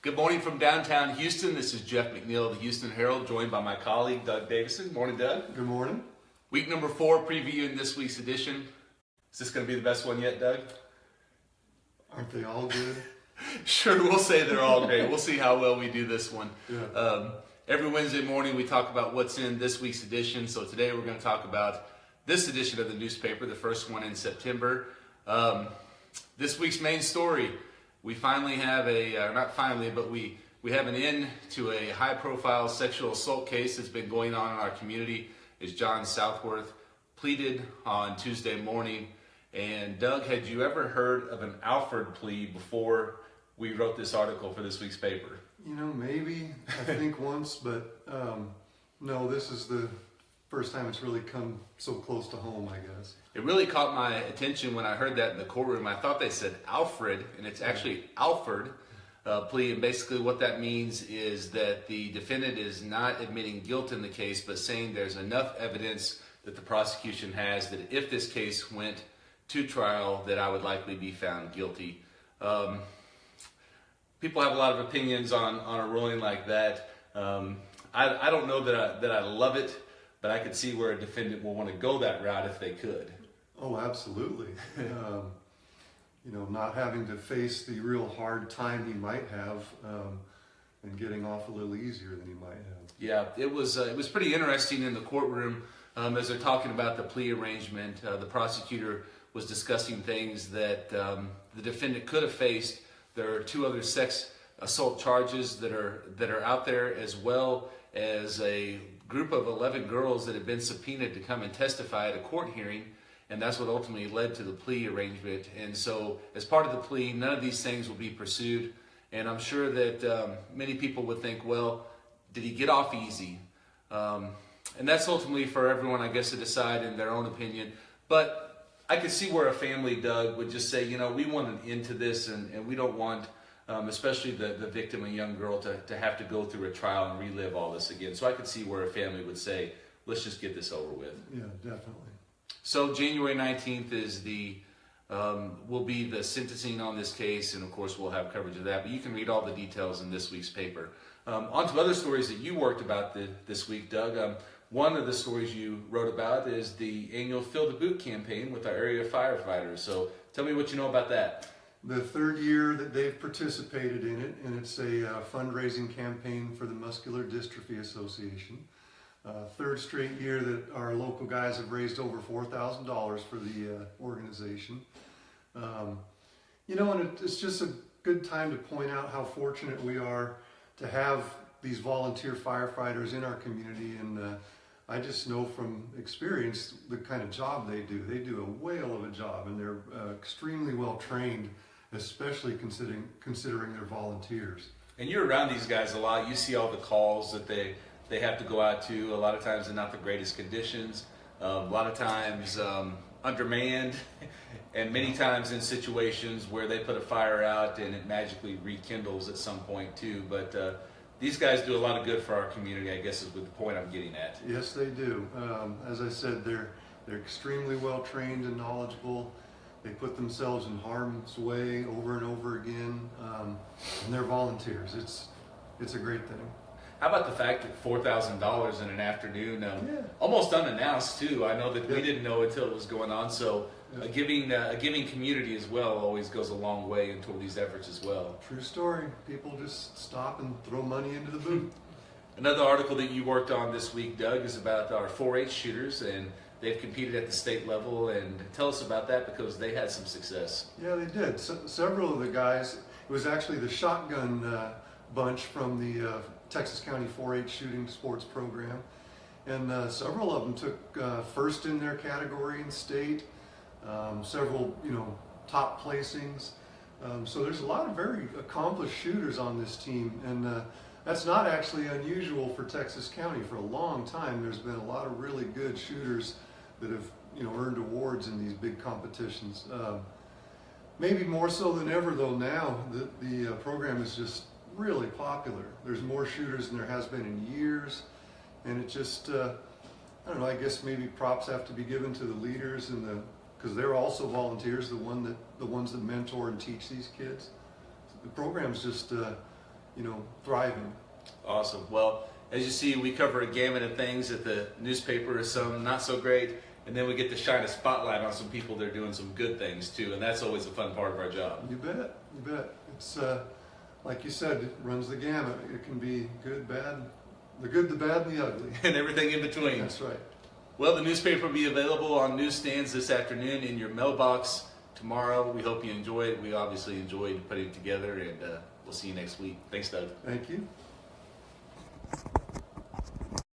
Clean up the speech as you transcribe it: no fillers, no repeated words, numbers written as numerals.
Good morning from downtown Houston. This is Jeff McNiell of the Houston Herald, joined by my colleague, Doug Davison. Morning, Doug. Good morning. Week number 4, previewing this week's edition. Is this going to be the best one yet, Doug? Aren't they all good? Sure, we'll say they're all great. We'll see how well we do this one. Yeah. Every Wednesday morning we talk about what's in this week's edition. So today we're going to talk about this edition of the newspaper, the first one in September. This week's main story, we finally have we have an end to a high-profile sexual assault case that's been going on in our community. As John Southworth pleaded on Tuesday morning. And Doug, had you ever heard of an Alford plea before we wrote this article for this week's paper? You know, maybe, I think once, but no, this is the first time it's really come so close to home, I guess. It really caught my attention when I heard that in the courtroom. I thought they said Alfred, and it's actually Alford plea. And basically what that means is that the defendant is not admitting guilt in the case, but saying there's enough evidence that the prosecution has that if this case went to trial, that I would likely be found guilty. People have a lot of opinions on a ruling like that. I don't know that I love it, but I could see where a defendant will want to go that route if they could. Oh, absolutely. You know, not having to face the real hard time he might have, and getting off a little easier than he might have. Yeah, it was pretty interesting in the courtroom as they're talking about the plea arrangement. The prosecutor was discussing things that the defendant could have faced. There are 2 other sex assault charges that are out there, as well as a group of 11 girls that have been subpoenaed to come and testify at a court hearing, and that's what ultimately led to the plea arrangement. And so, as part of the plea, none of these things will be pursued. And I'm sure that many people would think, well, did he get off easy? And that's ultimately for everyone, I guess, to decide in their own opinion. But I could see where a family, Doug, would just say, you know, we want an end to this, and we don't want, especially the victim, a young girl, to have to go through a trial and relive all this again. So I could see where a family would say, let's just get this over with. Yeah, definitely. So January 19th is will be the sentencing on this case, and of course we'll have coverage of that. But you can read all the details in this week's paper. On to other stories that you worked about this week, Doug. One of the stories you wrote about is the annual Fill the Boot campaign with our area firefighters. So tell me what you know about that. The 3rd year that they've participated in it, and it's a fundraising campaign for the Muscular Dystrophy Association. 3rd straight year that our local guys have raised over $4,000 for the organization. You know, and it's just a good time to point out how fortunate we are to have these volunteer firefighters in our community, and I just know from experience the kind of job they do. They do a whale of a job, and they're extremely well trained, especially considering they're volunteers. And you're around these guys a lot. You see all the calls that they have to go out to. A lot of times in not the greatest conditions, a lot of times undermanned, and many times in situations where they put a fire out and it magically rekindles at some point too. But these guys do a lot of good for our community, I guess is the point I'm getting at. Yes, they do. As I said, they're extremely well trained and knowledgeable. They put themselves in harm's way over and over again, and they're volunteers. It's a great thing. How about the fact that $4,000 in an afternoon, almost unannounced too? I know that we didn't know until it was going on. So a giving community as well always goes a long way in toward these efforts as well. True story. People just stop and throw money into the boot. Another article that you worked on this week, Doug, is about our 4-H shooters, and they've competed at the state level. And tell us about that, because they had some success. Yeah, they did. Several of the guys, it was actually the shotgun bunch from the Texas County 4-H shooting sports program, and several of them took first in their category in state, several top placings, so there's a lot of very accomplished shooters on this team, and that's not actually unusual for Texas County. For a long time there's been a lot of really good shooters that have earned awards in these big competitions. Maybe more so than ever though now. The program is just really popular. There's more shooters than there has been in years, and it just I don't know, I guess maybe props have to be given to the leaders and because they're also volunteers, the ones that mentor and teach these kids. The program's just thriving. Awesome. Well, as you see, we cover a gamut of things at the newspaper, some not so great, and then we get to shine a spotlight on some people that are doing some good things too, and that's always a fun part of our job. You bet, you bet. It's like you said, it runs the gamut. It can be good, bad, the good, the bad, and the ugly. And everything in between. That's right. Well, the newspaper will be available on newsstands this afternoon in your mailbox tomorrow. We hope you enjoy it. We obviously enjoyed putting it together, and we'll see you next week. Thanks, Doug. Thank you.